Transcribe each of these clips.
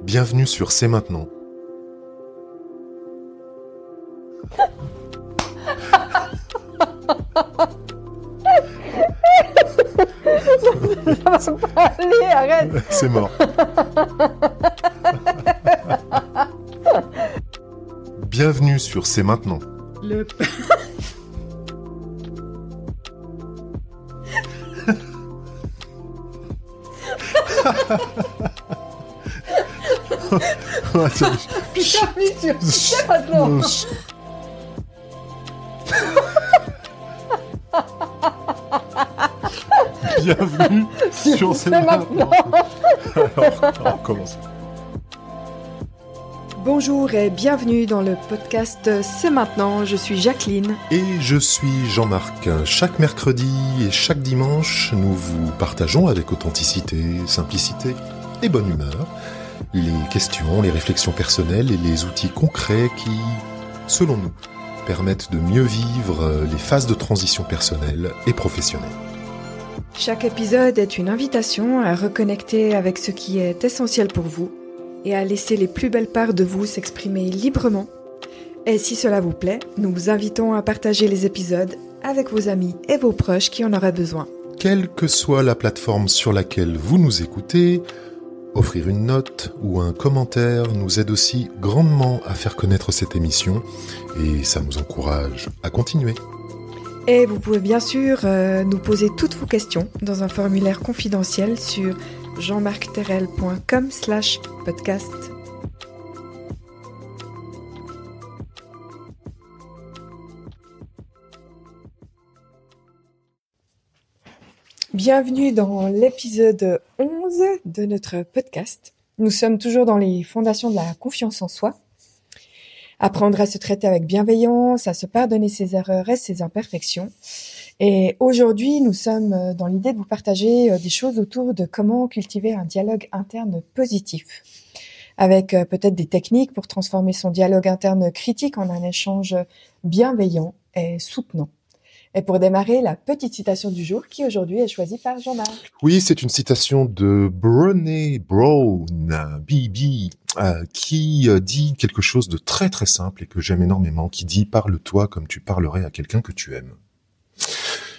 Bienvenue sur C'est maintenant. Ça va pas aller, arrête. C'est mort. Bienvenue sur C'est maintenant. Bienvenue sur C'est maintenant. Bienvenue sur C'est maintenant. Alors, on commence. Bonjour et bienvenue dans le podcast C'est maintenant. Je suis Jacqueline. Et je suis Jean-Marc. Chaque mercredi et chaque dimanche, nous vous partageons avec authenticité, simplicité et bonne humeur les questions, les réflexions personnelles et les outils concrets qui, selon nous, permettent de mieux vivre les phases de transition personnelle et professionnelle. Chaque épisode est une invitation à reconnecter avec ce qui est essentiel pour vous et à laisser les plus belles parts de vous s'exprimer librement. Et si cela vous plaît, nous vous invitons à partager les épisodes avec vos amis et vos proches qui en auraient besoin. Quelle que soit la plateforme sur laquelle vous nous écoutez, offrir une note ou un commentaire nous aide aussi grandement à faire connaître cette émission et ça nous encourage à continuer. Et vous pouvez bien sûr nous poser toutes vos questions dans un formulaire confidentiel sur jeanmarcterrel.com/podcast. Bienvenue dans l'épisode 11 de notre podcast. Nous sommes toujours dans les fondations de la confiance en soi. Apprendre à se traiter avec bienveillance, à se pardonner ses erreurs et ses imperfections. Et aujourd'hui, nous sommes dans l'idée de vous partager des choses autour de comment cultiver un dialogue interne positif. Avec peut-être des techniques pour transformer son dialogue interne critique en un échange bienveillant et soutenant. Et pour démarrer, la petite citation du jour qui aujourd'hui est choisie par Jean-Marc. Oui, c'est une citation de Brené Brown, BB, qui dit quelque chose de très très simple et que j'aime énormément, qui dit « Parle-toi comme tu parlerais à quelqu'un que tu aimes ».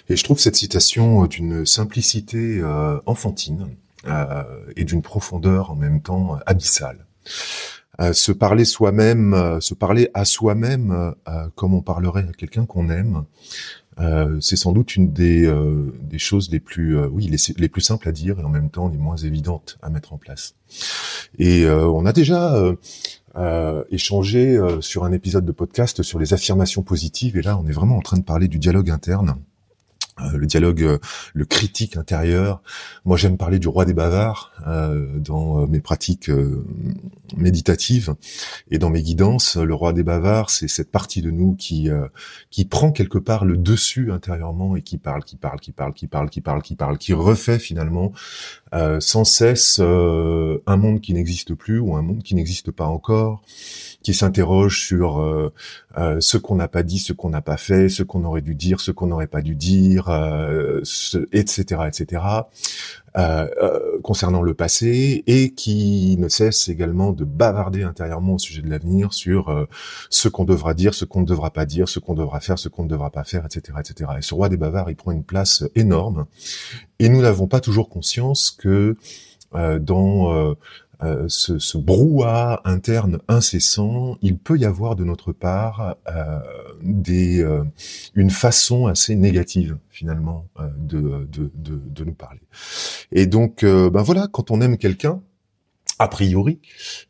Et je trouve cette citation d'une simplicité enfantine et d'une profondeur en même temps abyssale. Se parler soi-même, se parler à soi-même comme on parlerait à quelqu'un qu'on aime, c'est sans doute une des choses les plus les plus simples à dire et en même temps les moins évidentes à mettre en place. Et on a déjà échangé sur un épisode de podcast sur les affirmations positives et là on est vraiment en train de parler du dialogue interne. Le dialogue, le critique intérieur. Moi, j'aime parler du roi des bavards dans mes pratiques méditatives et dans mes guidances. Le roi des bavards, c'est cette partie de nous qui prend quelque part le dessus intérieurement et qui refait finalement sans cesse un monde qui n'existe plus ou un monde qui n'existe pas encore, qui s'interroge sur ce qu'on n'a pas dit, ce qu'on n'a pas fait, ce qu'on aurait dû dire, ce qu'on n'aurait pas dû dire, etc., concernant le passé, et qui ne cesse également de bavarder intérieurement au sujet de l'avenir sur ce qu'on devra dire, ce qu'on ne devra pas dire, ce qu'on devra faire, ce qu'on ne devra pas faire, etc., etc. Et ce roi des bavards, il prend une place énorme, et nous n'avons pas toujours conscience que dans ce brouhaha interne incessant, il peut y avoir de notre part une façon assez négative finalement de nous parler. Et donc voilà, quand on aime quelqu'un, a priori,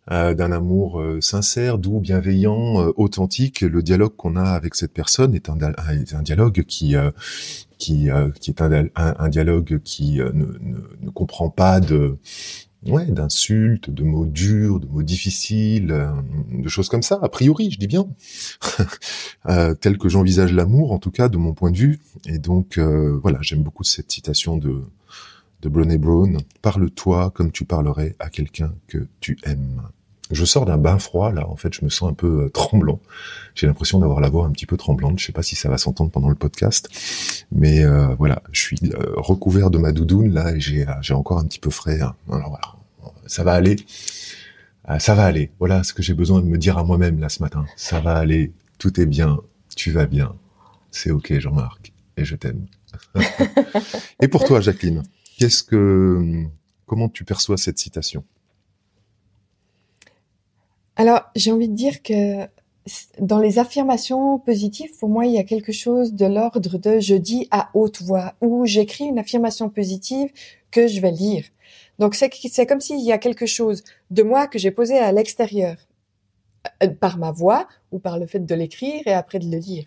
d'un amour sincère, doux, bienveillant, authentique, le dialogue qu'on a avec cette personne est un dialogue qui est un dialogue qui ne comprend pas d'insultes, de mots durs, de mots difficiles, de choses comme ça, a priori, je dis bien, tel que j'envisage l'amour, en tout cas, de mon point de vue. Et donc, voilà, j'aime beaucoup cette citation de Brené Brown. Parle-toi comme tu parlerais à quelqu'un que tu aimes. Je sors d'un bain froid, là, en fait, je me sens un peu tremblant. J'ai l'impression d'avoir la voix un petit peu tremblante. Je sais pas si ça va s'entendre pendant le podcast, mais voilà, je suis recouvert de ma doudoune, là, et j'ai encore un petit peu frais. Hein. Alors voilà, ça va aller. Ça va aller. Voilà ce que j'ai besoin de me dire à moi-même là ce matin. Ça va aller, tout est bien, tu vas bien. C'est ok, Jean-Marc, et je t'aime. Et pour toi, Jacqueline, comment tu perçois cette citation? Alors, j'ai envie de dire que dans les affirmations positives, pour moi, il y a quelque chose de l'ordre de je dis à haute voix ou j'écris une affirmation positive que je vais lire. Donc, c'est comme s'il y a quelque chose de moi que j'ai posé à l'extérieur par ma voix ou par le fait de l'écrire et après de le lire.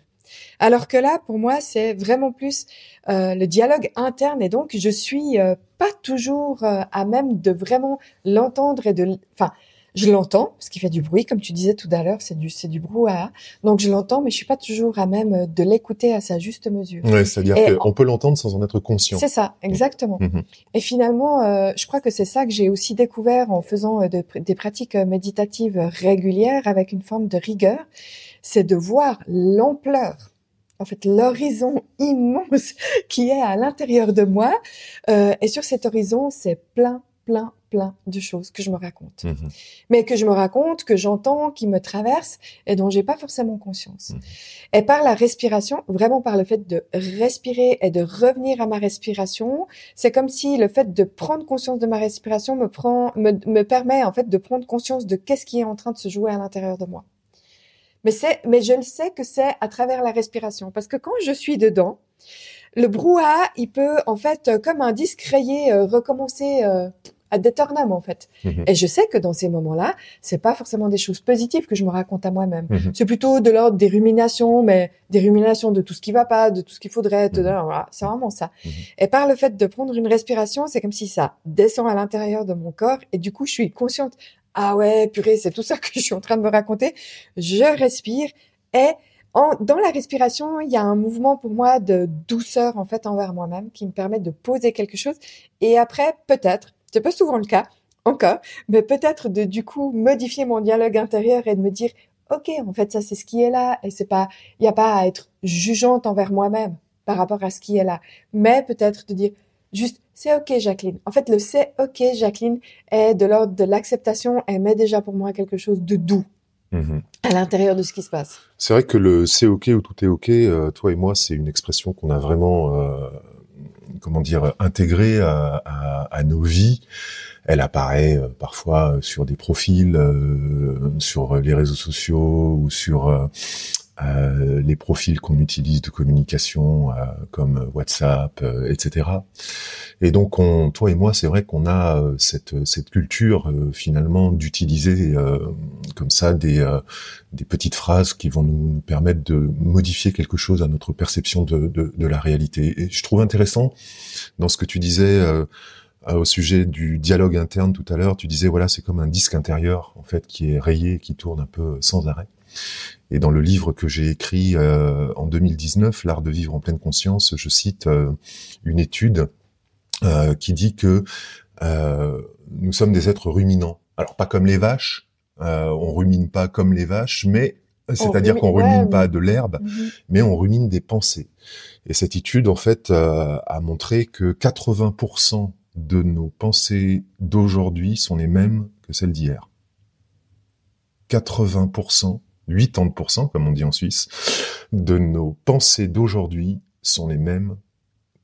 Alors que là, pour moi, c'est vraiment plus le dialogue interne et donc je suis pas toujours à même de vraiment l'entendre enfin, je l'entends parce qu'il fait du bruit, comme tu disais tout à l'heure, c'est du brouhaha. Donc je l'entends, mais je suis pas toujours à même de l'écouter à sa juste mesure. Ouais, c'est-à-dire qu'on peut l'entendre sans en être conscient. C'est ça, exactement. Et finalement, je crois que c'est ça que j'ai aussi découvert en faisant des pratiques méditatives régulières avec une forme de rigueur, c'est de voir l'ampleur, en fait l'horizon immense qui est à l'intérieur de moi. Et sur cet horizon, c'est plein de choses que je me raconte. Mais que je me raconte, que j'entends, qui me traversent et dont j'ai pas forcément conscience. Et par la respiration, vraiment par le fait de respirer et de revenir à ma respiration, c'est comme si le fait de prendre conscience de ma respiration me permet en fait de prendre conscience de qu'est-ce qui est en train de se jouer à l'intérieur de moi. Mais je le sais que c'est à travers la respiration. Parce que quand je suis dedans, le brouhaha, il peut, en fait, comme un disque rayé, recommencer ad aeternam, en fait. Et je sais que dans ces moments-là, c'est pas forcément des choses positives que je me raconte à moi-même. C'est plutôt de l'ordre des ruminations, mais des ruminations de tout ce qui va pas, de tout ce qu'il faudrait, voilà, c'est vraiment ça. Et par le fait de prendre une respiration, c'est comme si ça descend à l'intérieur de mon corps et du coup, je suis consciente. Ah ouais, purée, c'est tout ça que je suis en train de me raconter. Je respire et dans la respiration, il y a un mouvement pour moi de douceur en fait envers moi-même qui me permet de poser quelque chose et après peut-être, c'est pas souvent le cas encore, mais peut-être de du coup modifier mon dialogue intérieur et de me dire OK, en fait ça c'est ce qui est là et il y a pas à être jugeante envers moi-même par rapport à ce qui est là, mais peut-être de dire juste c'est OK Jacqueline. En fait le c'est OK Jacqueline est de l'ordre de l'acceptation et met déjà pour moi quelque chose de doux. À l'intérieur de ce qui se passe. C'est vrai que le c'est ok ou tout est ok, toi et moi, c'est une expression qu'on a vraiment, intégrée à nos vies. Elle apparaît parfois sur des profils, sur les réseaux sociaux ou sur les profils qu'on utilise de communication comme WhatsApp, etc. Et donc, toi et moi, c'est vrai qu'on a cette culture finalement d'utiliser comme ça des petites phrases qui vont nous permettre de modifier quelque chose à notre perception de la réalité. Et je trouve intéressant dans ce que tu disais au sujet du dialogue interne tout à l'heure. Tu disais voilà, c'est comme un disque intérieur en fait qui est rayé, qui tourne un peu sans arrêt. Et dans le livre que j'ai écrit en 2019, L'art de vivre en pleine conscience, je cite une étude qui dit que nous sommes des êtres ruminants. Alors pas comme les vaches, on rumine pas comme les vaches, mais c'est-à-dire qu'on rumine pas de l'herbe, mais on rumine des pensées. Et cette étude en fait a montré que 80% de nos pensées d'aujourd'hui sont les mêmes que celles d'hier. 80%, 80%, comme on dit en Suisse, de nos pensées d'aujourd'hui sont les mêmes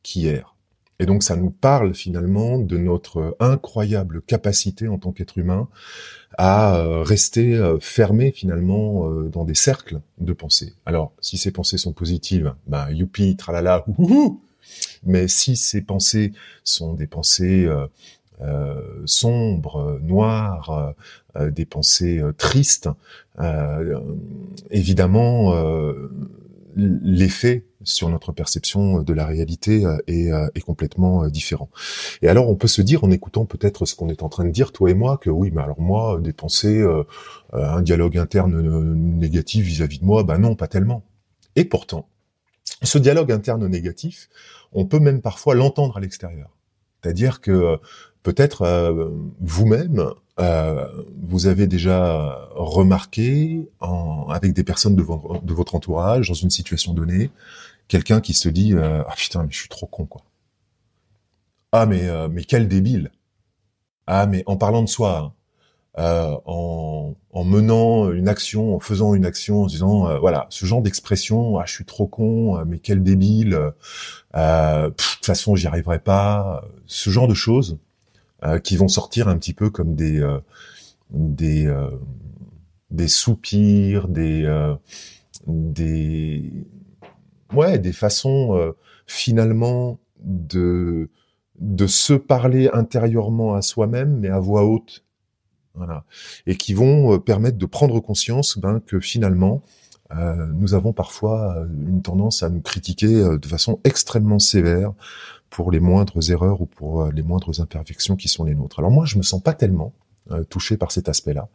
qu'hier. Et donc ça nous parle finalement de notre incroyable capacité en tant qu'être humain à rester fermé finalement dans des cercles de pensée. Alors si ces pensées sont positives, bah youpi, tralala, ouhou. Mais si ces pensées sont des pensées sombres, noires, des pensées tristes, évidemment l'effet sur notre perception de la réalité est complètement différent. Et alors on peut se dire en écoutant peut-être ce qu'on est en train de dire toi et moi que oui, mais alors moi des pensées, un dialogue interne négatif vis-à-vis de moi, bah non, pas tellement. Et pourtant, ce dialogue interne négatif, on peut même parfois l'entendre à l'extérieur. C'est-à-dire que peut-être vous-même, vous avez déjà remarqué avec des personnes de votre entourage, dans une situation donnée, quelqu'un qui se dit ah putain mais je suis trop con quoi. Ah mais quel débile. Ah mais en parlant de soi, en menant une action, en faisant une action, en disant voilà, ce genre d'expression, je suis trop con, mais quel débile, de toute façon j'y arriverai pas, ce genre de choses qui vont sortir un petit peu comme des soupirs, des façons finalement de se parler intérieurement à soi-même, mais à voix haute. Voilà. Et qui vont permettre de prendre conscience que finalement, nous avons parfois une tendance à nous critiquer de façon extrêmement sévère pour les moindres erreurs ou pour les moindres imperfections qui sont les nôtres. Alors moi, je me sens pas tellement touché par cet aspect-là,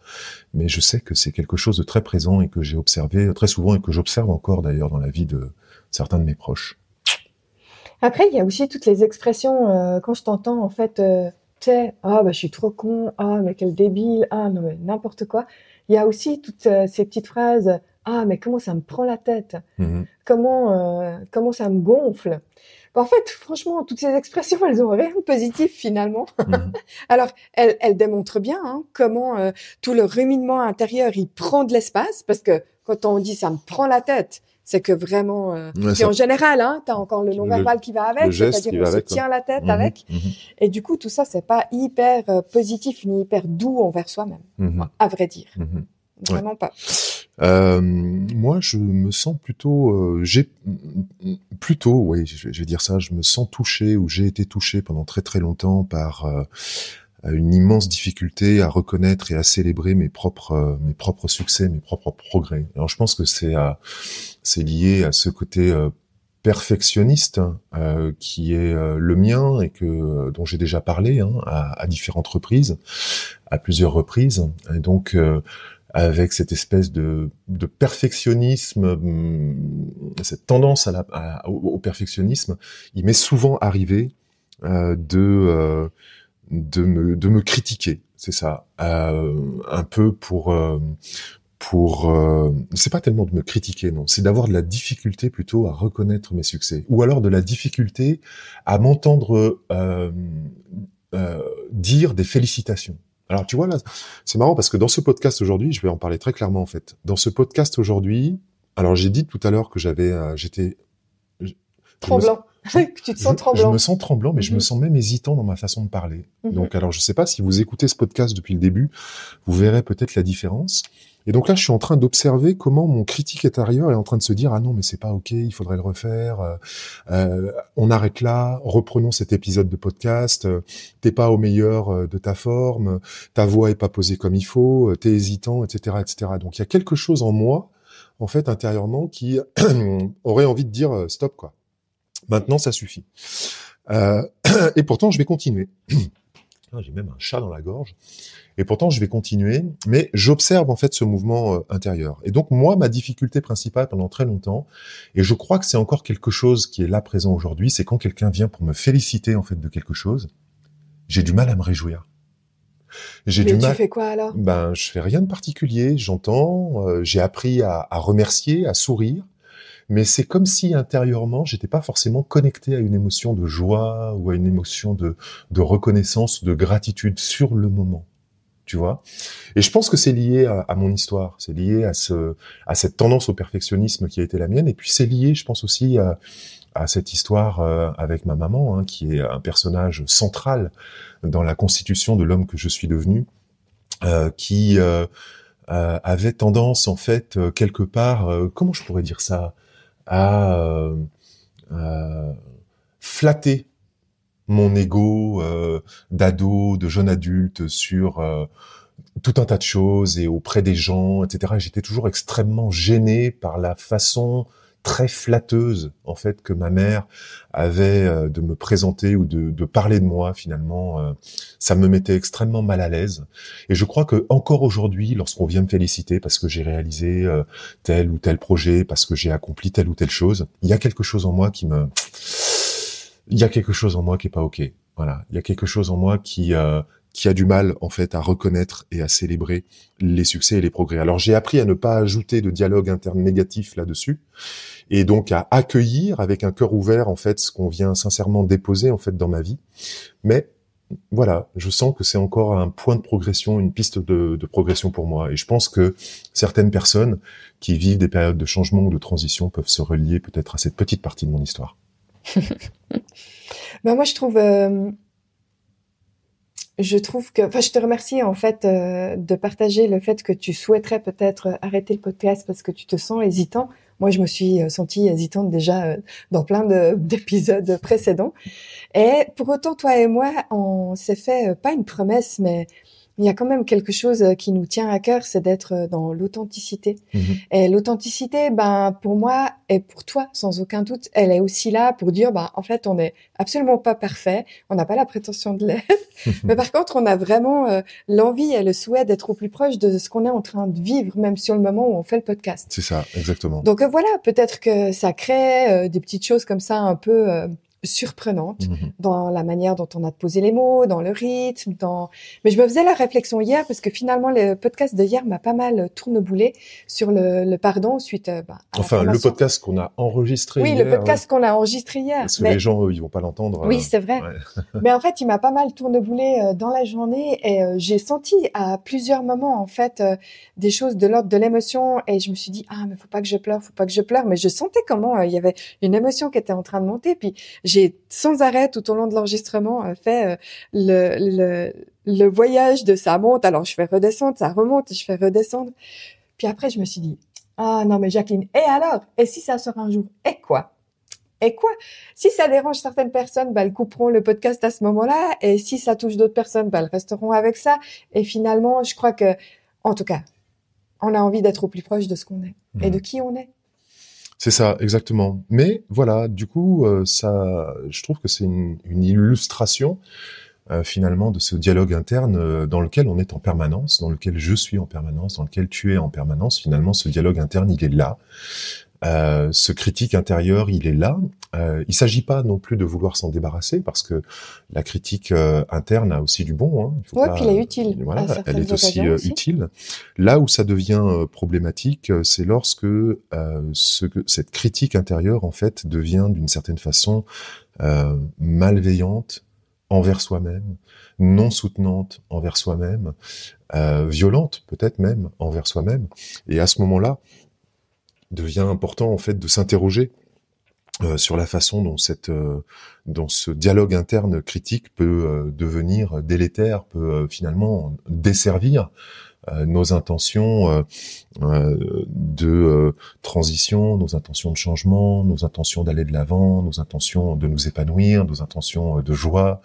mais je sais que c'est quelque chose de très présent et que j'ai observé très souvent et que j'observe encore d'ailleurs dans la vie de certains de mes proches. Après, il y a aussi toutes les expressions, quand je t'entends, en fait, tu sais, je suis trop con, mais quel débile, non, mais n'importe quoi. Il y a aussi toutes ces petites phrases, mais comment ça me prend la tête, comment ça me gonfle. En fait, franchement, toutes ces expressions, elles ont rien de positif finalement. Alors, elles démontrent bien comment tout le ruminement intérieur, il prend de l'espace, parce que quand on dit ça me prend la tête, c'est que vraiment, puis en général, t'as encore le non-verbal qui va avec, c'est-à-dire on se tient la tête avec. Et du coup, tout ça, c'est pas hyper positif ni hyper doux envers soi-même, à vrai dire. Vraiment pas. Moi, je me sens plutôt, je vais dire ça, je me sens touché ou j'ai été touché pendant très très longtemps par une immense difficulté à reconnaître et à célébrer mes propres succès, mes propres progrès. Alors, je pense que c'est lié à ce côté perfectionniste qui est le mien et dont j'ai déjà parlé à différentes reprises, à plusieurs reprises. Et donc avec cette espèce de perfectionnisme, cette tendance au perfectionnisme, il m'est souvent arrivé de me critiquer, c'est ça, un peu pour c'est pas tellement de me critiquer, non, c'est d'avoir de la difficulté plutôt à reconnaître mes succès, ou alors de la difficulté à m'entendre dire des félicitations. Alors tu vois là, c'est marrant parce que dans ce podcast aujourd'hui, je vais en parler très clairement en fait. Dans ce podcast aujourd'hui, alors j'ai dit tout à l'heure que j'étais tremblant. Que tu te sens tremblant. Je me sens tremblant, mais je me sens même hésitant dans ma façon de parler. Donc alors je sais pas si vous écoutez ce podcast depuis le début, vous verrez peut-être la différence. Et donc là, je suis en train d'observer comment mon critique intérieur est en train de se dire « Ah non, mais c'est pas ok, il faudrait le refaire. On arrête là, reprenons cet épisode de podcast. T'es pas au meilleur de ta forme, ta voix est pas posée comme il faut, t'es hésitant, etc., etc. » Donc il y a quelque chose en moi, en fait, intérieurement, qui aurait envie de dire « Stop, quoi. Maintenant, ça suffit. » Et pourtant, je vais continuer. J'ai même un chat dans la gorge. Et pourtant, je vais continuer, mais j'observe en fait ce mouvement intérieur. Et donc, moi, ma difficulté principale pendant très longtemps, et je crois que c'est encore quelque chose qui est là présent aujourd'hui, c'est quand quelqu'un vient pour me féliciter en fait de quelque chose, j'ai du mal à me réjouir. Tu fais quoi alors ? Je fais rien de particulier, j'entends, j'ai appris à remercier, à sourire, mais c'est comme si intérieurement, j'étais pas forcément connecté à une émotion de joie ou à une émotion de reconnaissance, de gratitude sur le moment. Tu vois, et je pense que c'est lié à mon histoire, c'est lié à cette tendance au perfectionnisme qui a été la mienne, et puis c'est lié, je pense aussi à cette histoire avec ma maman, qui est un personnage central dans la constitution de l'homme que je suis devenu, qui avait tendance en fait quelque part, comment je pourrais dire ça, à flatter mon ego d'ado, de jeune adulte sur tout un tas de choses et auprès des gens, etc. Et j'étais toujours extrêmement gêné par la façon très flatteuse, en fait, que ma mère avait de me présenter ou de parler de moi, finalement. Ça me mettait extrêmement mal à l'aise. Et je crois que encore aujourd'hui, lorsqu'on vient me féliciter parce que j'ai réalisé tel ou tel projet, parce que j'ai accompli telle ou telle chose, il y a quelque chose en moi qui est pas ok. Voilà. Il y a quelque chose en moi qui a du mal, en fait, à reconnaître et à célébrer les succès et les progrès. Alors, j'ai appris à ne pas ajouter de dialogue interne négatif là-dessus. Et donc, à accueillir avec un cœur ouvert, en fait, ce qu'on vient sincèrement déposer, en fait, dans ma vie. Mais voilà, je sens que c'est encore un point de progression, une piste de progression pour moi. Et je pense que certaines personnes qui vivent des périodes de changement ou de transition peuvent se relier peut-être à cette petite partie de mon histoire. Ben moi, je trouve que, enfin, je te remercie en fait de partager le fait que tu souhaiterais peut-être arrêter le podcast parce que tu te sens hésitant. Moi, je me suis sentie hésitante déjà dans plein d'épisodes précédents. Et pour autant, toi et moi, on s'est fait pas une promesse, mais il y a quand même quelque chose qui nous tient à cœur, c'est d'être dans l'authenticité. Mhm. Et l'authenticité, ben, pour moi et pour toi, sans aucun doute, elle est aussi là pour dire, ben, en fait, on n'est absolument pas parfait, on n'a pas la prétention de l'être, mais par contre, on a vraiment l'envie et le souhait d'être au plus proche de ce qu'on est en train de vivre, même sur le moment où on fait le podcast. C'est ça, exactement. Donc voilà, peut-être que ça crée des petites choses comme ça un peu surprenantes dans la manière dont on a posé les mots, dans le rythme, Mais je me faisais la réflexion hier parce que finalement le podcast de hier m'a pas mal tourneboulé sur le pardon suite à la Enfin, le formation. podcast qu'on a enregistré Oui, hier. le podcast qu'on a enregistré hier. Parce que les gens, eux, ils vont pas l'entendre. Oui, c'est vrai. Ouais. Mais en fait, il m'a pas mal tourneboulé dans la journée et j'ai senti à plusieurs moments en fait des choses de l'ordre de l'émotion et je me suis dit mais faut pas que je pleure, mais je sentais comment il y avait une émotion qui était en train de monter puis j'ai sans arrêt tout au long de l'enregistrement fait le voyage de ça monte, alors je fais redescendre, ça remonte, je fais redescendre. Puis après je me suis dit non mais Jacqueline, et alors? Et si ça sort un jour? Et quoi? Et quoi? Si ça dérange certaines personnes, elles couperont le podcast à ce moment-là. Et si ça touche d'autres personnes, elles resteront avec ça. Et finalement, je crois que, en tout cas, on a envie d'être au plus proche de ce qu'on est et de qui on est. C'est ça, exactement. Mais voilà, du coup, je trouve que c'est une illustration finalement de ce dialogue interne dans lequel on est en permanence, dans lequel je suis en permanence, dans lequel tu es en permanence. Finalement, ce dialogue interne, il est là. Ce critique intérieur, il est là. Il s'agit pas non plus de vouloir s'en débarrasser parce que la critique interne a aussi du bon. Hein. Puis elle est utile. Voilà, elle est aussi utile. Là où ça devient problématique, c'est lorsque cette critique intérieure en fait devient d'une certaine façon malveillante envers soi-même, non soutenante envers soi-même, violente peut-être même envers soi-même. Et à ce moment-là, devient important en fait de s'interroger sur la façon dont ce dialogue interne critique peut devenir délétère, peut finalement desservir nos intentions de transition, nos intentions de changement, nos intentions d'aller de l'avant, nos intentions de nous épanouir, nos intentions de joie,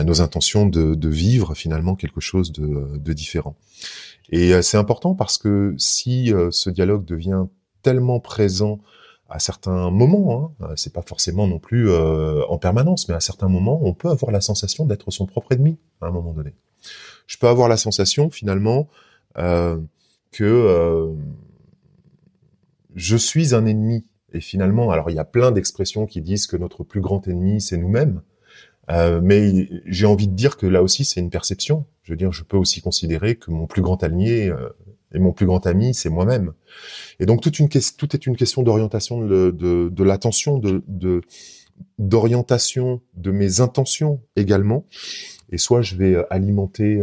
nos intentions de vivre finalement quelque chose de différent. Et c'est important parce que si ce dialogue devient tellement présent à certains moments, hein, c'est pas forcément non plus en permanence, mais à certains moments, on peut avoir la sensation d'être son propre ennemi à un moment donné. Je peux avoir la sensation finalement que je suis un ennemi. Et finalement, alors il y a plein d'expressions qui disent que notre plus grand ennemi, c'est nous-mêmes. Mais j'ai envie de dire que là aussi, c'est une perception. Je veux dire, je peux aussi considérer que mon plus grand allié et mon plus grand ami, c'est moi-même. Et donc, tout est une question d'orientation de l'attention, d'orientation de mes intentions également. Et soit je vais alimenter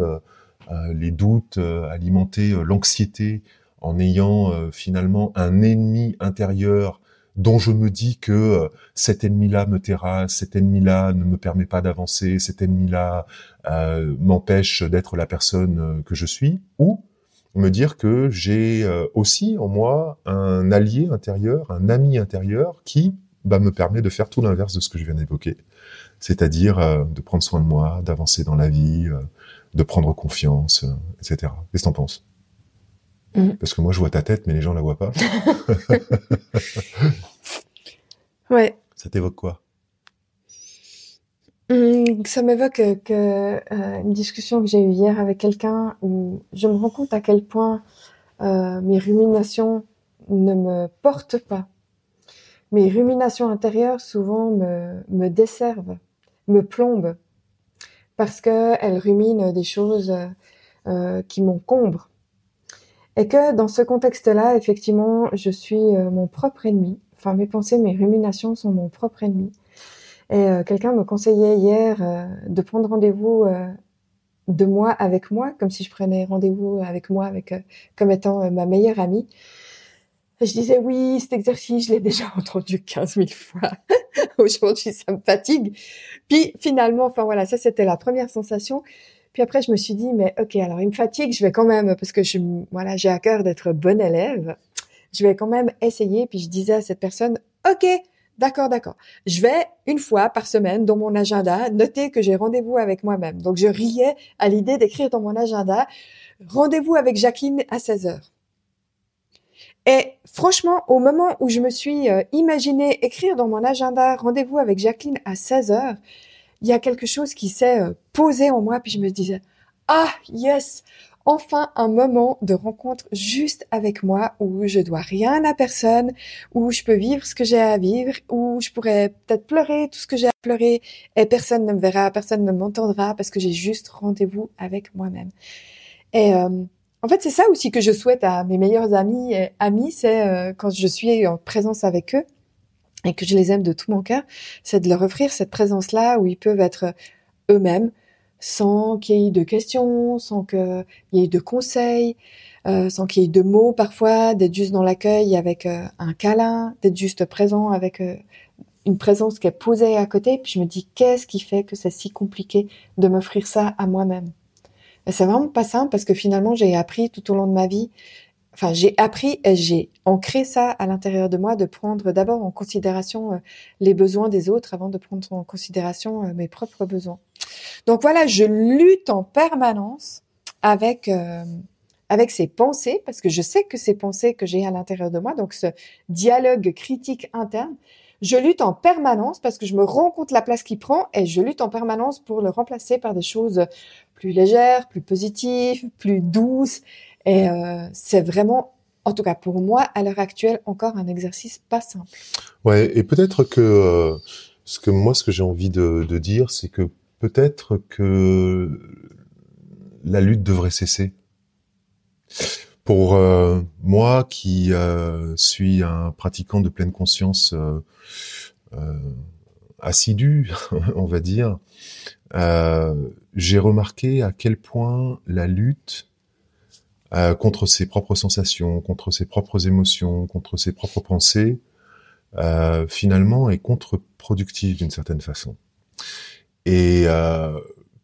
les doutes, alimenter l'anxiété en ayant finalement un ennemi intérieur dont je me dis que cet ennemi-là me terrasse, cet ennemi-là ne me permet pas d'avancer, cet ennemi-là m'empêche d'être la personne que je suis, ou me dire que j'ai aussi en moi un allié intérieur, un ami intérieur qui me permet de faire tout l'inverse de ce que je viens d'évoquer, c'est-à-dire de prendre soin de moi, d'avancer dans la vie, de prendre confiance, etc. Qu'est-ce que t'en penses ? Parce que moi je vois ta tête, mais les gens la voient pas. Ouais. Ça t'évoque quoi ? Ça m'évoque une discussion que j'ai eue hier avec quelqu'un où je me rends compte à quel point mes ruminations ne me portent pas. Mes ruminations intérieures souvent me desservent, me plombent, parce qu'elles ruminent des choses qui m'encombrent. Et que dans ce contexte-là, effectivement, je suis mon propre ennemi. Enfin, mes pensées, mes ruminations sont mon propre ennemi. Et quelqu'un me conseillait hier de prendre rendez-vous de moi avec moi, comme si je prenais rendez-vous avec moi, comme étant ma meilleure amie. Et je disais oui, cet exercice, je l'ai déjà entendu 15 000 fois. Aujourd'hui, ça me fatigue. Puis finalement, enfin voilà, ça c'était la première sensation. Puis après, je me suis dit, mais ok, alors il me fatigue, je vais quand même, parce que voilà, j'ai à cœur d'être bonne élève, je vais quand même essayer. Puis je disais à cette personne, ok, d'accord. Je vais une fois par semaine dans mon agenda noter que j'ai rendez-vous avec moi-même. Donc je riais à l'idée d'écrire dans mon agenda, rendez-vous avec Jacqueline à 16h. Et franchement, au moment où je me suis imaginé écrire dans mon agenda rendez-vous avec Jacqueline à 16h, il y a quelque chose qui s'est posé en moi, puis je me disais, ah, yes, enfin un moment de rencontre juste avec moi où je dois rien à personne, où je peux vivre ce que j'ai à vivre, où je pourrais peut-être pleurer tout ce que j'ai à pleurer et personne ne me verra, personne ne m'entendra parce que j'ai juste rendez-vous avec moi-même. Et en fait, c'est ça aussi que je souhaite à mes meilleurs amis, c'est quand je suis en présence avec eux et que je les aime de tout mon cœur, c'est de leur offrir cette présence-là où ils peuvent être eux-mêmes, sans qu'il y ait de questions, sans qu'il y ait de conseils, sans qu'il y ait de mots parfois, d'être juste dans l'accueil avec un câlin, d'être juste présent avec une présence qui est posée à côté. Puis je me dis, qu'est-ce qui fait que c'est si compliqué de m'offrir ça à moi-même? Et c'est vraiment pas simple parce que finalement, j'ai appris tout au long de ma vie, enfin, j'ai appris et j'ai ancré ça à l'intérieur de moi de prendre d'abord en considération les besoins des autres avant de prendre en considération mes propres besoins. Donc voilà, je lutte en permanence avec ces pensées parce que je sais que ces pensées que j'ai à l'intérieur de moi, donc ce dialogue critique interne, je lutte en permanence parce que je me rends compte la place qu'il prend et je lutte en permanence pour le remplacer par des choses plus légères, plus positives, plus douces. Et c'est vraiment, en tout cas pour moi, à l'heure actuelle, encore un exercice pas simple. Ouais, et peut-être que ce que j'ai envie de dire, c'est que peut-être que la lutte devrait cesser. Pour moi qui suis un pratiquant de pleine conscience euh, assidu, on va dire, j'ai remarqué à quel point la lutte contre ses propres sensations, contre ses propres émotions, contre ses propres pensées, finalement est contre-productive d'une certaine façon. Et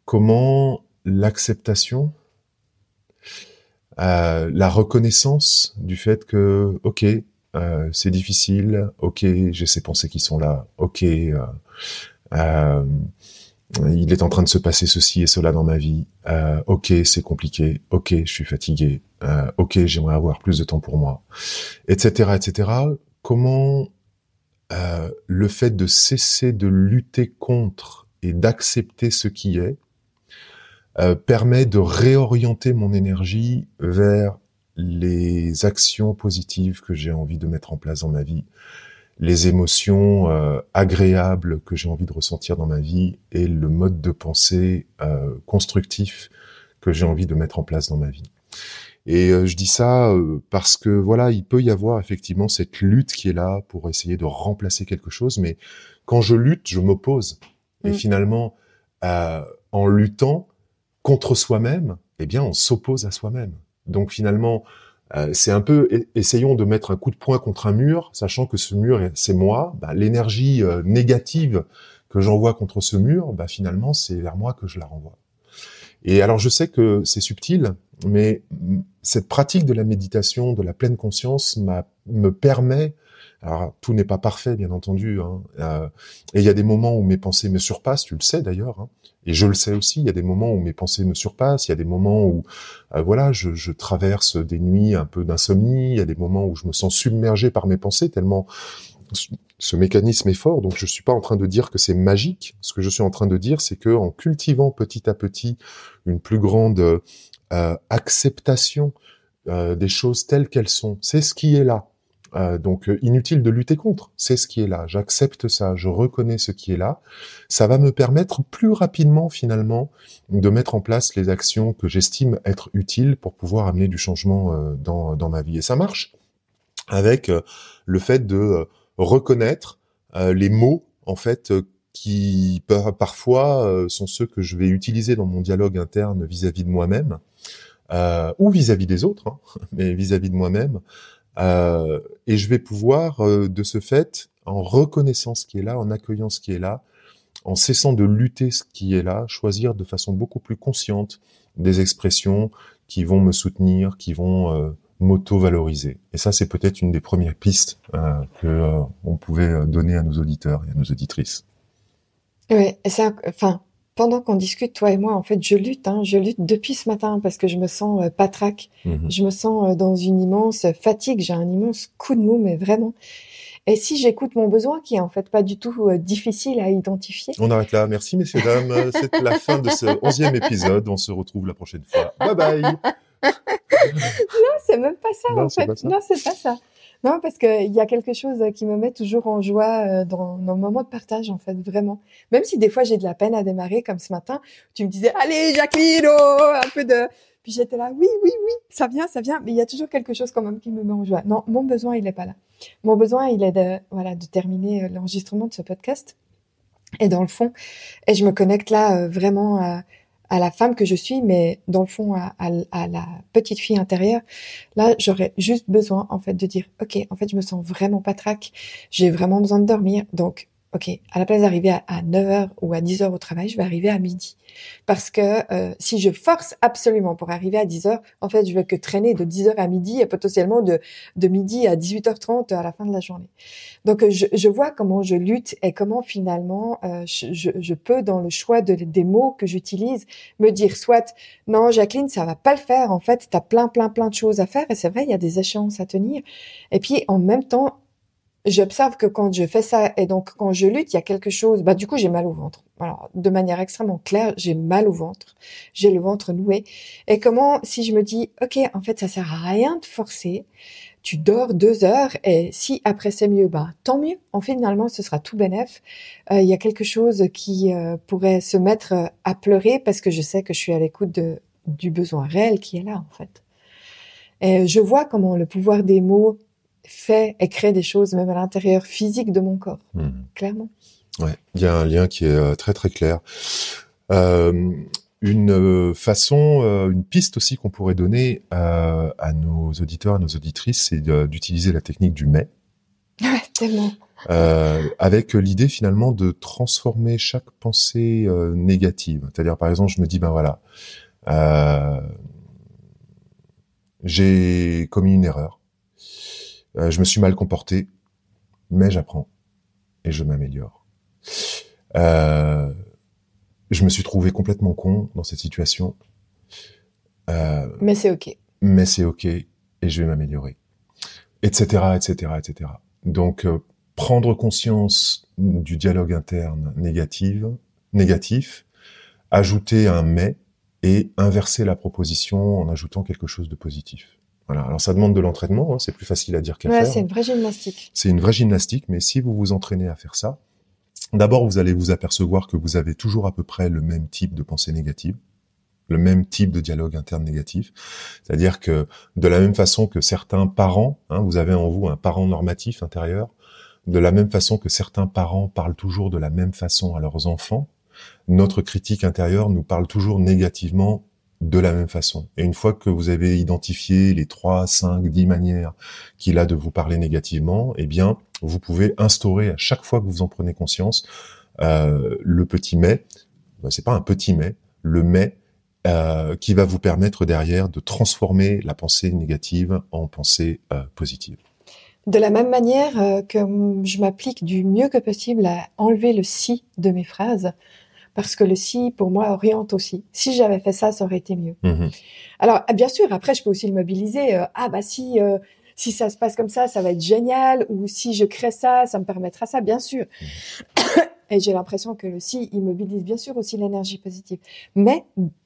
comment l'acceptation, la reconnaissance du fait que, ok, c'est difficile, ok, j'ai ces pensées qui sont là, ok, il est en train de se passer ceci et cela dans ma vie, ok, c'est compliqué, ok, je suis fatigué, ok, j'aimerais avoir plus de temps pour moi, etc., etc. Comment le fait de cesser de lutter contre et d'accepter ce qui est permet de réorienter mon énergie vers les actions positives que j'ai envie de mettre en place dans ma vie, les émotions agréables que j'ai envie de ressentir dans ma vie et le mode de pensée constructif que j'ai envie de mettre en place dans ma vie. Et je dis ça parce que voilà, il peut y avoir effectivement cette lutte qui est là pour essayer de remplacer quelque chose, mais quand je lutte, je m'oppose. Et finalement, en luttant contre soi-même, eh bien, on s'oppose à soi-même. Donc finalement, c'est un peu, essayons de mettre un coup de poing contre un mur, sachant que ce mur, c'est moi. Bah, l'énergie négative que j'envoie contre ce mur, bah, finalement, c'est vers moi que je la renvoie. Et alors, je sais que c'est subtil, mais cette pratique de la méditation, de la pleine conscience, me permet. Alors, tout n'est pas parfait, bien entendu, hein, et il y a des moments où mes pensées me surpassent, tu le sais d'ailleurs, hein, et je le sais aussi. Il y a des moments où mes pensées me surpassent, il y a des moments où, voilà, je traverse des nuits un peu d'insomnie, il y a des moments où je me sens submergé par mes pensées tellement ce mécanisme est fort. Donc, je suis pas en train de dire que c'est magique. Ce que je suis en train de dire, c'est que en cultivant petit à petit une plus grande acceptation des choses telles qu'elles sont, c'est ce qui est là. Donc inutile de lutter contre, c'est ce qui est là. J'accepte ça, je reconnais ce qui est là. Ça va me permettre plus rapidement finalement de mettre en place les actions que j'estime être utiles pour pouvoir amener du changement dans ma vie. Et ça marche avec le fait de reconnaître les mots en fait qui parfois sont ceux que je vais utiliser dans mon dialogue interne vis-à-vis de moi-même, ou vis-à-vis des autres, hein, mais vis-à-vis de moi-même. Et je vais pouvoir, de ce fait, en reconnaissant ce qui est là, en accueillant ce qui est là, en cessant de lutter ce qui est là, choisir de façon beaucoup plus consciente des expressions qui vont me soutenir, qui vont m'auto-valoriser. Et ça, c'est peut-être une des premières pistes que on pouvait donner à nos auditeurs et à nos auditrices. Ouais, et ça, enfin, pendant qu'on discute, toi et moi, en fait, je lutte depuis ce matin parce que je me sens patraque. Je me sens dans une immense fatigue. J'ai un immense coup de mou, mais vraiment. Et si j'écoute mon besoin, qui est en fait pas du tout difficile à identifier. On arrête là. Merci, messieurs, dames. C'est la fin de ce 11e épisode. On se retrouve la prochaine fois. Bye bye. Non, c'est même pas ça, Non, en c'est fait. pas ça. Non, c'est pas ça. Non, parce que il y a quelque chose qui me met toujours en joie dans nos moments de partage, en fait, vraiment. Même si des fois j'ai de la peine à démarrer, comme ce matin, tu me disais, allez, Jacqueline, oh, un peu de... Puis j'étais là, oui, oui, oui, ça vient, mais il y a toujours quelque chose quand même qui me met en joie. Non, mon besoin, il est pas là. Mon besoin, il est de terminer l'enregistrement de ce podcast. Et dans le fond, et je me connecte là vraiment à la femme que je suis, mais dans le fond à la petite fille intérieure. Là, j'aurais juste besoin en fait de dire, ok, en fait, je me sens vraiment patraque, j'ai vraiment besoin de dormir, donc ok, à la place d'arriver à 9h ou à 10h au travail, je vais arriver à midi. Parce que si je force absolument pour arriver à 10h, en fait, je vais que traîner de 10h à midi et potentiellement de midi à 18h30 à la fin de la journée. Donc, je vois comment je lutte et comment finalement je peux, dans le choix des mots que j'utilise, me dire soit non, Jacqueline, ça va pas le faire. En fait, t'as plein de choses à faire et c'est vrai, il y a des échéances à tenir. Et puis en même temps, j'observe que quand je fais ça et donc quand je lutte, il y a quelque chose. Bah du coup, j'ai mal au ventre. Alors, de manière extrêmement claire, j'ai mal au ventre. J'ai le ventre noué. Et comment, si je me dis, ok, en fait, ça sert à rien de forcer. Tu dors 2 heures et si après c'est mieux, bah tant mieux. En fait, finalement, ce sera tout bénef. Il y a quelque chose qui pourrait se mettre à pleurer parce que je sais que je suis à l'écoute du besoin réel qui est là, en fait. Et je vois comment le pouvoir des mots fait et crée des choses même à l'intérieur physique de mon corps, clairement. Ouais, il y a un lien qui est très très clair. Une façon, une piste aussi qu'on pourrait donner à nos auditeurs, à nos auditrices, c'est d'utiliser la technique du mais. Ouais, tellement. Avec l'idée finalement de transformer chaque pensée négative. C'est-à-dire par exemple, je me dis ben voilà, j'ai commis une erreur, je me suis mal comporté, mais j'apprends et je m'améliore. Je me suis trouvé complètement con dans cette situation. Mais c'est ok. Mais c'est ok et je vais m'améliorer. Etc., etc., etc. Donc, prendre conscience du dialogue interne négatif, ajouter un mais et inverser la proposition en ajoutant quelque chose de positif. Voilà. Alors, ça demande de l'entraînement, hein, c'est plus facile à dire qu'à faire. C'est une vraie gymnastique. C'est une vraie gymnastique, mais si vous vous entraînez à faire ça, d'abord, vous allez vous apercevoir que vous avez toujours à peu près le même type de pensée négative, le même type de dialogue interne négatif. C'est-à-dire que de la même façon que certains parents, hein, vous avez en vous un parent normatif intérieur, de la même façon que certains parents parlent toujours de la même façon à leurs enfants, notre critique intérieure nous parle toujours négativement de la même façon. Et une fois que vous avez identifié les 3, 5, 10 manières qu'il a de vous parler négativement, eh bien, vous pouvez instaurer à chaque fois que vous en prenez conscience le petit mais, c'est pas un petit mais, le mais qui va vous permettre derrière de transformer la pensée négative en pensée positive. De la même manière que je m'applique du mieux que possible à enlever le si de mes phrases, parce que le si, pour moi, oriente aussi. Si j'avais fait ça, ça aurait été mieux. Alors, bien sûr, après, je peux aussi le mobiliser. Si ça se passe comme ça va être génial. Ou si je crée ça, ça me permettra ça, bien sûr. Et j'ai l'impression que le si, il mobilise bien sûr aussi l'énergie positive. Mais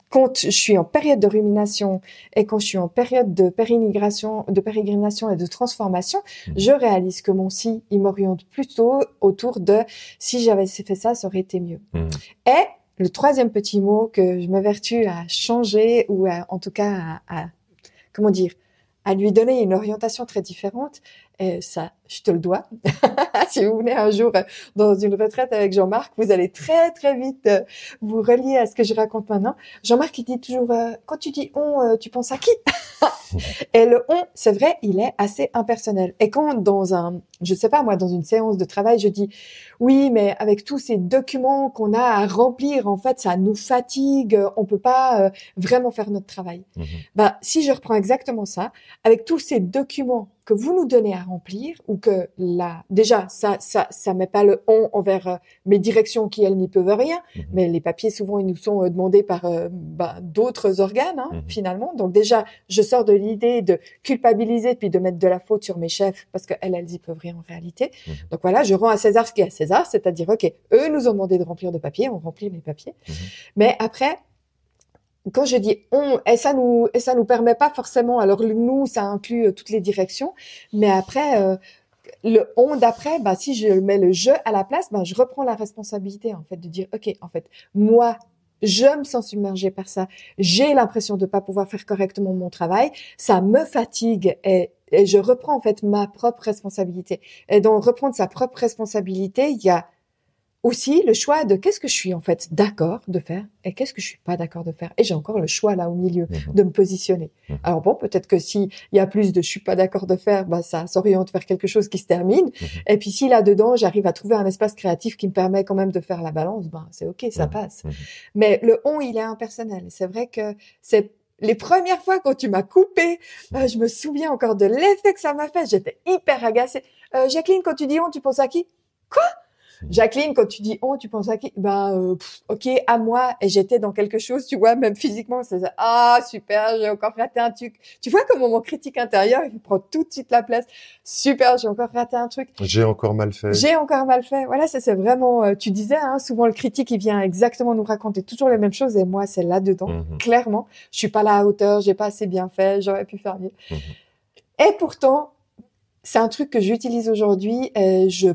quand je suis en période de rumination et quand je suis en période de pérégrination et de transformation, je réalise que mon si, il m'oriente plutôt autour de si j'avais fait ça, ça aurait été mieux. Et le troisième petit mot que je m'évertue à changer ou en tout cas à lui donner une orientation très différente, Et ça, je te le dois. Si vous venez un jour dans une retraite avec Jean-Marc, vous allez très très vite vous relier à ce que je raconte maintenant. Jean-Marc, il dit toujours, quand tu dis on, tu penses à qui? Et le on, c'est vrai, il est assez impersonnel. Et quand je sais pas moi, dans une séance de travail, je dis, oui, mais avec tous ces documents qu'on a à remplir, en fait, ça nous fatigue, on peut pas vraiment faire notre travail. Bah, si je reprends exactement ça, avec tous ces documents que vous nous donnez à remplir, ou que là, déjà, ça met pas le on envers mes directions qui, elles, n'y peuvent rien, mais les papiers, souvent, ils nous sont demandés par d'autres organes, finalement. Donc déjà, je sors de l'idée de culpabiliser, puis de mettre de la faute sur mes chefs, parce que elles y peuvent rien en réalité. Donc voilà, je rends à César ce qui est à César, c'est-à-dire, ok, eux nous ont demandé de remplir de papiers, on remplit les papiers. Mais après, quand je dis on, et ça nous permet pas forcément, alors le nous, ça inclut toutes les directions, mais après, le on d'après, bah, si je mets le je à la place, bah, je reprends la responsabilité, en fait, de dire, ok, en fait, moi, je me sens submergée par ça. J'ai l'impression de pas pouvoir faire correctement mon travail. Ça me fatigue et je reprends, en fait, ma propre responsabilité. Et dans reprendre sa propre responsabilité, il y a aussi le choix de qu'est-ce que je suis en fait d'accord de faire et qu'est-ce que je suis pas d'accord de faire. Et j'ai encore le choix là au milieu de me positionner. Alors bon, peut-être que si il y a plus de je suis pas d'accord de faire, bah ça s'oriente vers quelque chose qui se termine. Et puis si là-dedans, j'arrive à trouver un espace créatif qui me permet quand même de faire la balance, ben c'est OK, ça passe. Mais le on, il est impersonnel. C'est vrai que c'est les premières fois quand tu m'as coupé, je me souviens encore de l'effet que ça m'a fait. J'étais hyper agacée. Jacqueline, quand tu dis on, tu penses à qui? Quoi? Jacqueline, quand tu dis on, tu penses à qui? Ok, à moi. Et j'étais dans quelque chose, tu vois, même physiquement, c'est ça. Ah, super, j'ai encore raté un truc. Tu vois comment mon critique intérieur, il prend tout de suite la place. Super, j'ai encore raté un truc. J'ai encore mal fait. J'ai encore mal fait. Voilà, ça c'est vraiment, tu disais, hein, souvent le critique, il vient exactement nous raconter toujours les mêmes choses. Et moi, c'est là-dedans. Clairement, je suis pas là à hauteur, j'ai pas assez bien fait, j'aurais pu faire mieux. Et pourtant, c'est un truc que j'utilise aujourd'hui et je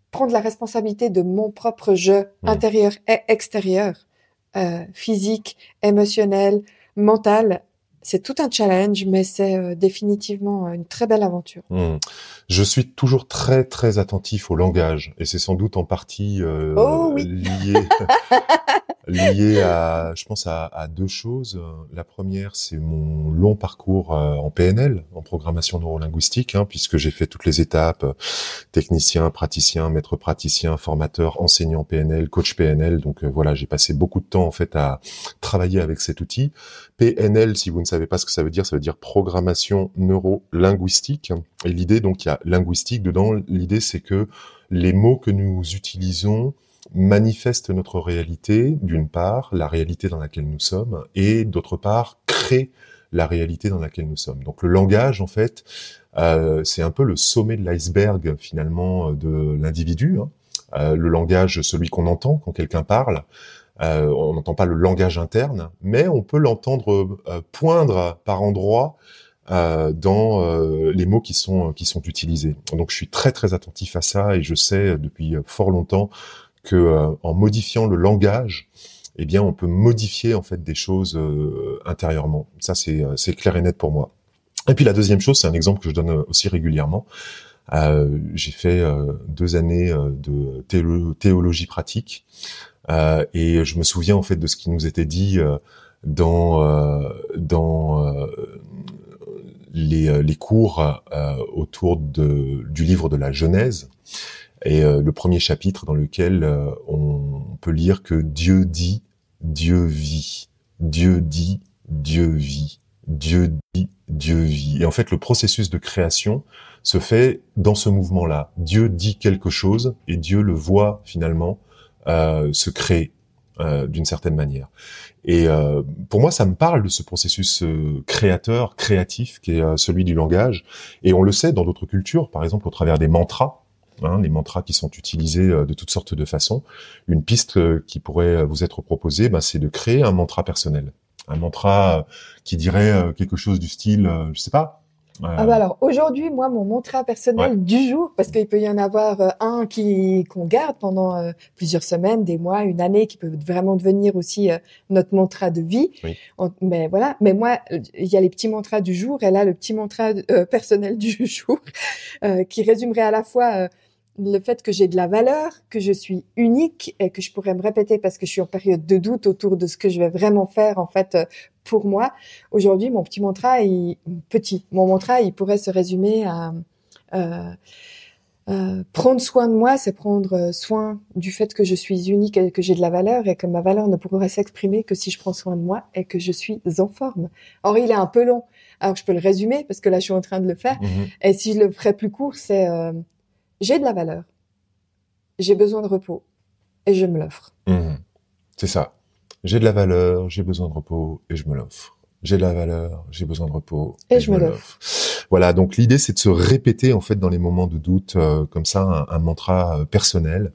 prendre la responsabilité de mon propre jeu intérieur et extérieur, physique, émotionnel, mental. C'est tout un challenge, mais c'est définitivement une très belle aventure. Je suis toujours très très attentif au langage, et c'est sans doute en partie lié à, je pense à deux choses. La première, c'est mon long parcours en PNL, en programmation neurolinguistique, puisque j'ai fait toutes les étapes, technicien, praticien, maître praticien, formateur, enseignant PNL, coach PNL. Donc voilà, j'ai passé beaucoup de temps en fait à travailler avec cet outil. PNL, si vous ne savez pas ce que ça veut dire programmation neurolinguistique. Et l'idée, donc il y a linguistique dedans. L'idée, c'est que les mots que nous utilisons manifeste notre réalité, d'une part, la réalité dans laquelle nous sommes, et d'autre part, crée la réalité dans laquelle nous sommes. Donc le langage, en fait, c'est un peu le sommet de l'iceberg, finalement, de l'individu. Le langage, celui qu'on entend quand quelqu'un parle, on n'entend pas le langage interne, mais on peut l'entendre poindre par endroits dans les mots qui sont utilisés. Donc je suis très très attentif à ça, et je sais depuis fort longtemps que en modifiant le langage, eh bien, on peut modifier en fait des choses intérieurement. Ça, c'est clair et net pour moi. Et puis la deuxième chose, c'est un exemple que je donne aussi régulièrement. J'ai fait 2 années de théologie pratique, et je me souviens en fait de ce qui nous était dit dans les cours autour du livre de la Genèse. Et le premier chapitre dans lequel on peut lire que Dieu dit, Dieu vit. Dieu dit, Dieu vit. Dieu dit, Dieu vit. Et en fait, le processus de création se fait dans ce mouvement-là. Dieu dit quelque chose et Dieu le voit finalement se créer d'une certaine manière. Et pour moi, ça me parle de ce processus créatif qui est celui du langage. Et on le sait dans d'autres cultures, par exemple au travers des mantras. Les mantras qui sont utilisés de toutes sortes de façons. Une piste qui pourrait vous être proposée, c'est de créer un mantra personnel. Un mantra qui dirait quelque chose du style, je sais pas, Ah bah alors aujourd'hui, moi, mon mantra personnel du jour, parce qu'il peut y en avoir un qu'on garde pendant plusieurs semaines, des mois, une année, qui peut vraiment devenir aussi notre mantra de vie. Oui. Mais voilà. Mais moi, il y a les petits mantras du jour, et là, le petit mantra personnel du jour, qui résumerait à la fois le fait que j'ai de la valeur, que je suis unique et que je pourrais me répéter parce que je suis en période de doute autour de ce que je vais vraiment faire en fait pour moi. Aujourd'hui, mon mantra, mon mantra, il pourrait se résumer à prendre soin de moi, c'est prendre soin du fait que je suis unique et que j'ai de la valeur et que ma valeur ne pourrait s'exprimer que si je prends soin de moi et que je suis en forme. Or, il est un peu long. Alors, je peux le résumer parce que là, je suis en train de le faire. Et si je le ferais plus court, c'est j'ai de la valeur, j'ai besoin de repos et je me l'offre. C'est ça. J'ai de la valeur, j'ai besoin de repos et je me l'offre. J'ai de la valeur, j'ai besoin de repos et je me l'offre. Voilà, donc l'idée c'est de se répéter en fait dans les moments de doute comme ça un mantra personnel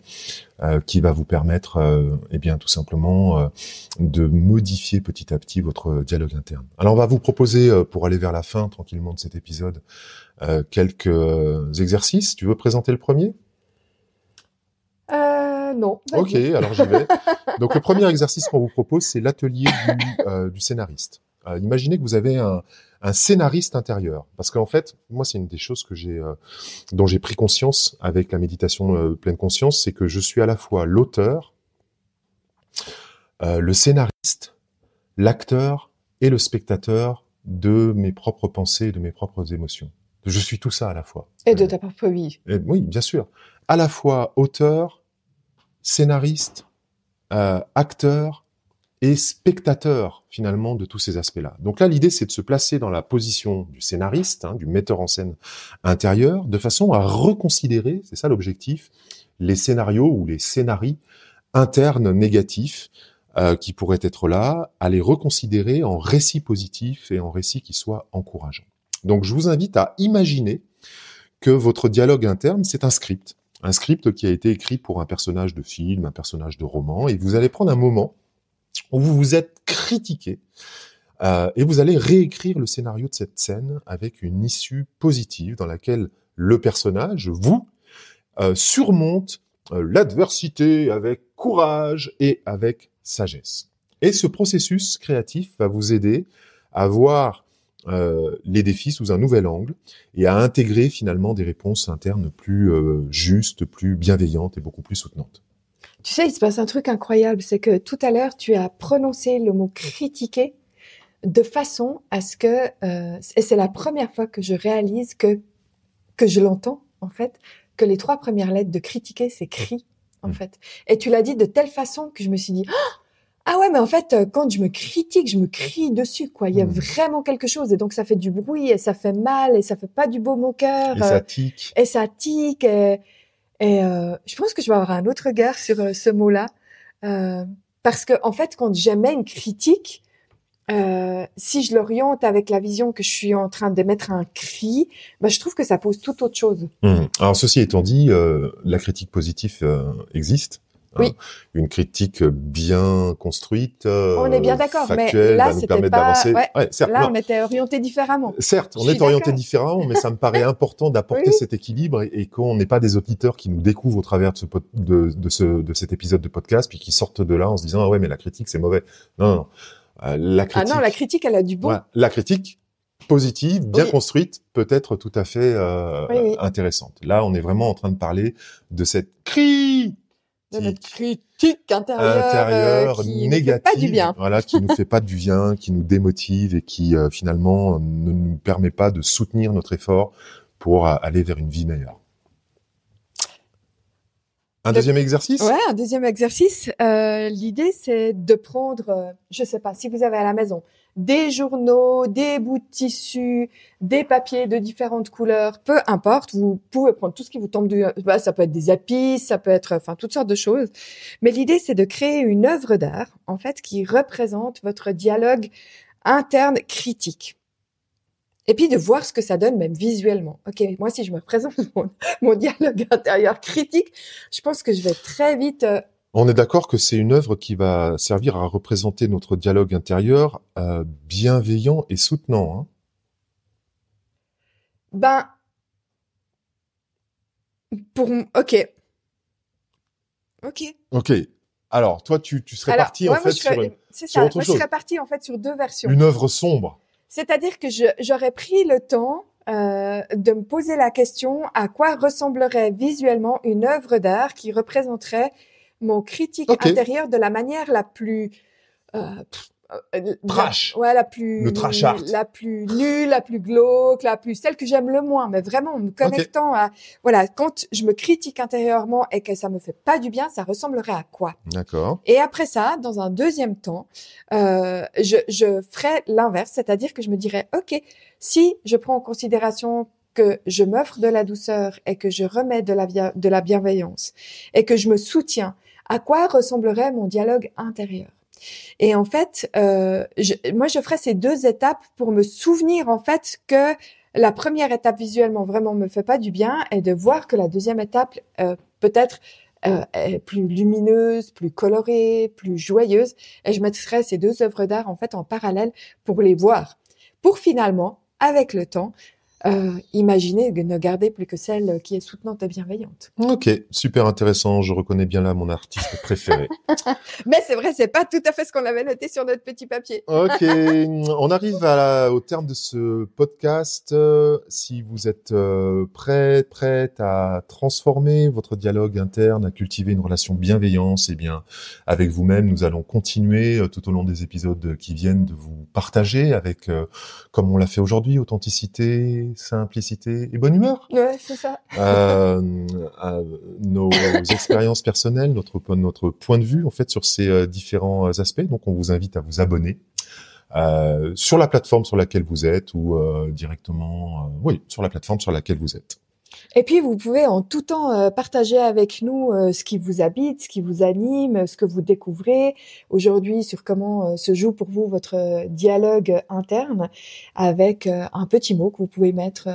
qui va vous permettre eh bien tout simplement de modifier petit à petit votre dialogue interne. Alors on va vous proposer pour aller vers la fin tranquillement de cet épisode quelques exercices. Tu veux présenter le premier ? Non. Ok, alors j'y vais. Donc le premier exercice qu'on vous propose, c'est l'atelier du scénariste. Imaginez que vous avez un scénariste intérieur, parce qu'en fait, moi c'est une des choses que dont j'ai pris conscience avec la méditation pleine conscience, c'est que je suis à la fois l'auteur, le scénariste, l'acteur et le spectateur de mes propres pensées et de mes propres émotions. Je suis tout ça à la fois. Et de ta propre vie. Oui, bien sûr. À la fois auteur, scénariste, acteur et spectateur finalement de tous ces aspects-là. Donc là, l'idée, c'est de se placer dans la position du scénariste, du metteur en scène intérieur, de façon à reconsidérer, c'est ça l'objectif, les scénarios ou les scénarii internes négatifs qui pourraient être là, à les reconsidérer en récits positifs et en récits qui soient encourageants. Donc je vous invite à imaginer que votre dialogue interne, c'est un script qui a été écrit pour un personnage de film, un personnage de roman, et vous allez prendre un moment où vous vous êtes critiqué, et vous allez réécrire le scénario de cette scène avec une issue positive dans laquelle le personnage, vous, surmonte l'adversité avec courage et avec sagesse. Et ce processus créatif va vous aider à voir les défis sous un nouvel angle et à intégrer finalement des réponses internes plus justes, plus bienveillantes et beaucoup plus soutenantes. Tu sais, il se passe un truc incroyable, c'est que tout à l'heure, tu as prononcé le mot critiquer de façon à ce que, et c'est la première fois que je réalise que je l'entends, en fait, que les 3 premières lettres de critiquer, c'est cri, en fait. Et tu l'as dit de telle façon que je me suis dit, ah ouais, mais en fait, quand je me critique, je me crie dessus, quoi. Il y a vraiment quelque chose. Et donc, ça fait du bruit et ça fait mal et ça fait pas du baume au cœur. Et ça tique. Et ça tique. Et je pense que je vais avoir un autre regard sur ce mot-là. Parce que, en fait, quand j'émets une critique, si je l'oriente avec la vision que je suis en train d'émettre un cri, bah, je trouve que ça pose tout autre chose. Alors, ceci étant dit, la critique positive existe. Oui. Une critique bien construite, on est bien d'accord, factuelle, mais là, va nous permettre d'avancer. Ouais, certes, là, on était orienté différemment. Certes, on est orienté différemment, mais ça me paraît important d'apporter cet équilibre et qu'on n'ait pas des auditeurs qui nous découvrent au travers de cet épisode de podcast puis qui sortent de là en se disant ah ouais mais la critique c'est mauvais. Non. La critique. Ah non, la critique elle a du bon. Ouais, la critique positive, bien construite, peut être tout à fait intéressante. Là, on est vraiment en train de parler de cette de notre critique intérieure qui négative, nous fait pas du bien. Voilà, qui nous fait pas du bien, qui nous démotive et qui finalement ne nous permet pas de soutenir notre effort pour aller vers une vie meilleure. Deuxième exercice ? Ouais, un deuxième exercice. L'idée, c'est de prendre, je sais pas, si vous avez à la maison des journaux, des bouts de tissu, des papiers de différentes couleurs, peu importe, vous pouvez prendre tout ce qui vous tombe ça peut être des apis, ça peut être, toutes sortes de choses. Mais l'idée, c'est de créer une œuvre d'art, en fait, qui représente votre dialogue interne critique. Et puis de voir ce que ça donne même visuellement. Ok, moi si je me représente mon dialogue intérieur critique, je pense que je vais très vite... On est d'accord que c'est une œuvre qui va servir à représenter notre dialogue intérieur bienveillant et soutenant. Ben, ok. Ok. Alors, toi, tu serais Alors, parti en fait sur c'est sur ça. autre Moi, je chose. serais partie en fait sur deux versions. Une œuvre sombre. C'est-à-dire que j'aurais pris le temps de me poser la question à quoi ressemblerait visuellement une œuvre d'art qui représenterait mon critique Ok. intérieur de la manière la plus Trash. la plus Le trash art. la plus nulle, la plus glauque, celle que j'aime le moins, mais vraiment en me connectant à voilà, quand je me critique intérieurement et que ça me fait pas du bien, ça ressemblerait à quoi? D'accord. Et après ça, dans un deuxième temps, je ferais l'inverse, c'est-à-dire que je me dirais, ok, si je prends en considération que je m'offre de la douceur et que je remets de la bienveillance et que je me soutiens, à quoi ressemblerait mon dialogue intérieur? Et en fait, moi, je ferais ces deux étapes pour me souvenir en fait que la première étape visuellement vraiment me fait pas du bien et de voir que la deuxième étape peut-être est plus lumineuse, plus colorée, plus joyeuse. Et je mettrais ces deux œuvres d'art en fait en parallèle pour les voir, pour finalement, avec le temps, imaginer de ne garder plus que celle qui est soutenante et bienveillante. Ok, super intéressant. Je reconnais bien là mon artiste préféré. Mais c'est vrai, c'est pas tout à fait ce qu'on avait noté sur notre petit papier. Ok, on arrive au terme de ce podcast. Si vous êtes prête à transformer votre dialogue interne, à cultiver une relation bienveillance, eh bien, avec vous-même, nous allons continuer tout au long des épisodes qui viennent de vous partager avec, comme on l'a fait aujourd'hui, authenticité, simplicité et bonne humeur. Ouais, c'est ça. Nos expériences personnelles, notre point de vue en fait sur ces différents aspects. Donc, on vous invite à vous abonner sur la plateforme sur laquelle vous êtes ou directement, sur la plateforme sur laquelle vous êtes. Et puis, vous pouvez en tout temps partager avec nous ce qui vous habite, ce qui vous anime, ce que vous découvrez aujourd'hui sur comment se joue pour vous votre dialogue interne avec un petit mot que vous pouvez mettre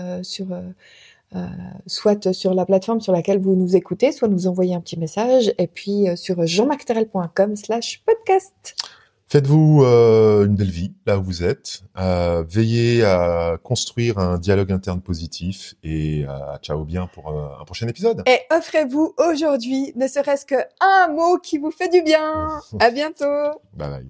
soit sur la plateforme sur laquelle vous nous écoutez, soit nous envoyer un petit message et puis sur jeanmarcterel.com/podcast. Faites-vous une belle vie là où vous êtes. Veillez à construire un dialogue interne positif et ciao bien pour un prochain épisode. Et offrez-vous aujourd'hui ne serait-ce que un mot qui vous fait du bien. À bientôt. Bye bye.